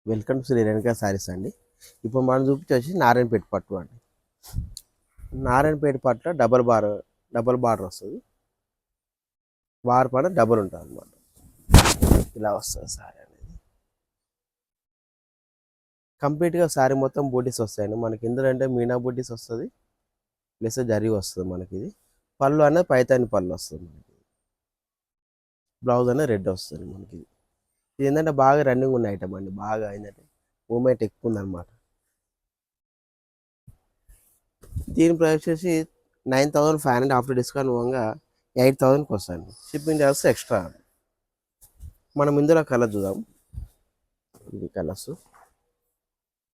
Welcome Shri Renuka saris అండి. ఇప్పుడు మనం చూపించేసి నారాయణపేట పట్టు అండి. నారాయణపేట పట్టులో డబల్ బార్డర్ వస్తుంది. బార్ పైన డబల్ ఉంటుంది అనమాట. ఇలా వస్తుంది శారీ అనేది. కంప్లీట్గా శారీ మొత్తం బూటీస్ వస్తాయండి మనకి. ఇందులో అంటే మీనా బూటీస్ వస్తుంది, ప్లస్ జరీ వస్తుంది మనకి. ఇది పళ్ళు అనేది పైతాని పళ్ళు వస్తుంది మనకి. బ్లౌజ్ అనేది రెడ్ వస్తుంది మనకి. ఇది ఏంటంటే బాగా రన్నింగ్ ఉన్న ఐటమ్ అండి. బాగా ఏంటంటే మూమెంట్ ఎక్కువ ఉందన్నమాట. దీని ప్రైస్ వచ్చేసి 9,500 ఆఫ్టర్ డిస్కౌంట్ పోగా 8,000కి వస్తుంది. Shipping charges extra. మనం ఇందులో కలర్ చూద్దాం. ఇది కలర్స్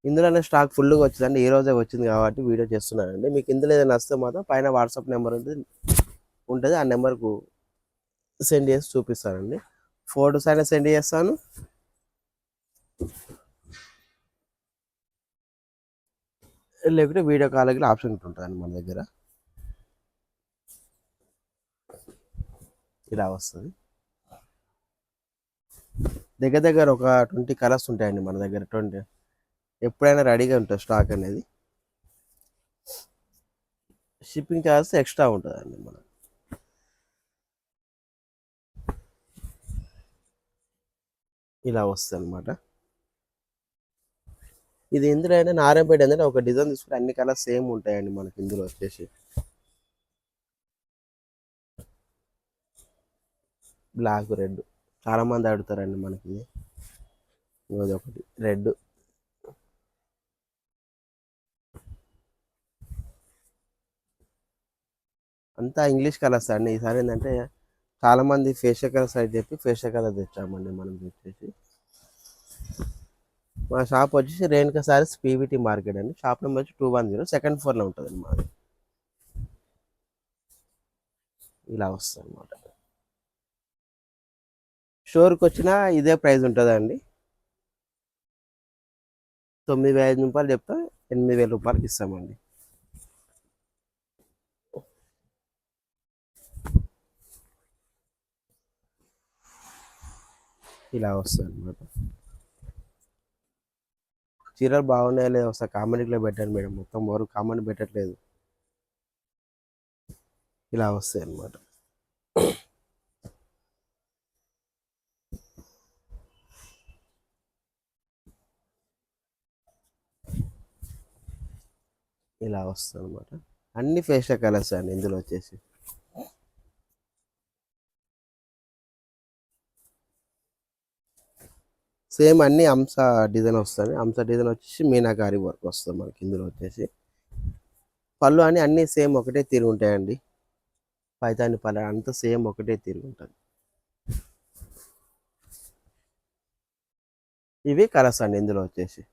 ఇందులోనే స్టాక్ ఫుల్గా వచ్చిందండి. ఈ రోజే వచ్చింది కాబట్టి వీడియో చేస్తున్నానండి. మీకు ఇందులో ఏదైనా వస్తే మాత్రం పైన వాట్సాప్ నెంబర్ ఉంటుంది. ఆ నెంబర్కు సెండ్ చేసి చూపిస్తానండి. ఫోటోస్ అయినా సెండ్ చేస్తాను. లేకుంటే వీడియో కాల్కి ఆప్షన్ ఉంటుందండి మన దగ్గర. ఇలా వస్తుంది. దగ్గర దగ్గర ఒక 20 కలర్స్ ఉంటాయండి మన దగ్గర. 20 ఎప్పుడైనా రెడీగా ఉంటుంది స్టాక్ అనేది. షిప్పింగ్ ఛార్జెస్ ఎక్స్ట్రా ఉంటుందండి మన. ఇలా వస్తుంది అనమాట. ఇది ఇందులో అయినా నారాయణపేట ఏంటంటే ఒక డిజైన్ తీసుకుంటే అన్ని కలర్స్ సేమ్ ఉంటాయండి మనకి. ఇందులో వచ్చేసి బ్లాక్, రెడ్ చాలా మంది అడుగుతారండి మనకి. ఇది ఒకటి రెడ్. అంతా ఇంగ్లీష్ కలర్స్ అండి. ఈసారి ఏంటంటే చాలా మంది ఫేషియల్ కలర్స్ అయితే చెప్పి ఫేషియల్ కలర్ తెచ్చామండి మనం వచ్చేసి. మా షాప్ వచ్చేసి రేణుకా సారీస్ పీవీటీ మార్కెట్ అండి. షాప్ నెంబర్ వచ్చి 210 సెకండ్ ఫ్లోర్లో ఉంటుంది మాది. ఇలా వస్తుంది అనమాట. స్టోర్కి వచ్చినా ఇదే ప్రైస్ ఉంటుందండి. 9,500 రూపాయలు చెప్తా 8,000 రూపాయలకి ఇస్తామండి. ఇలా వస్తుంది అనమాట. చీరలు బాగున్నాయా లేదా ఒకసారి కామెంట్లో పెట్టండి మేడం. మొత్తం ఎవరు కామెంట్ పెట్టట్లేదు. ఇలా వస్తాయి అనమాట. ఇలా వస్తుంది అనమాట. అన్ని ఫేషియల్ కలర్స్ అండి ఇందులో వచ్చేసి. సేమ్ అన్ని అంశ డిజైన్ వస్తుంది. అంశ డిజైన్ వచ్చేసి మీనాకారి వర్క్ వస్తుంది మనకి. ఇందులో వచ్చేసి పళ్ళు అని అన్నీ సేమ్ ఒకటే తీరు ఉంటాయండి. పైతాని పళ్ళు అంతా సేమ్ ఒకటే తీరు ఉంటుంది. ఇవి కలర్స్ అండి ఇందులో వచ్చేసి.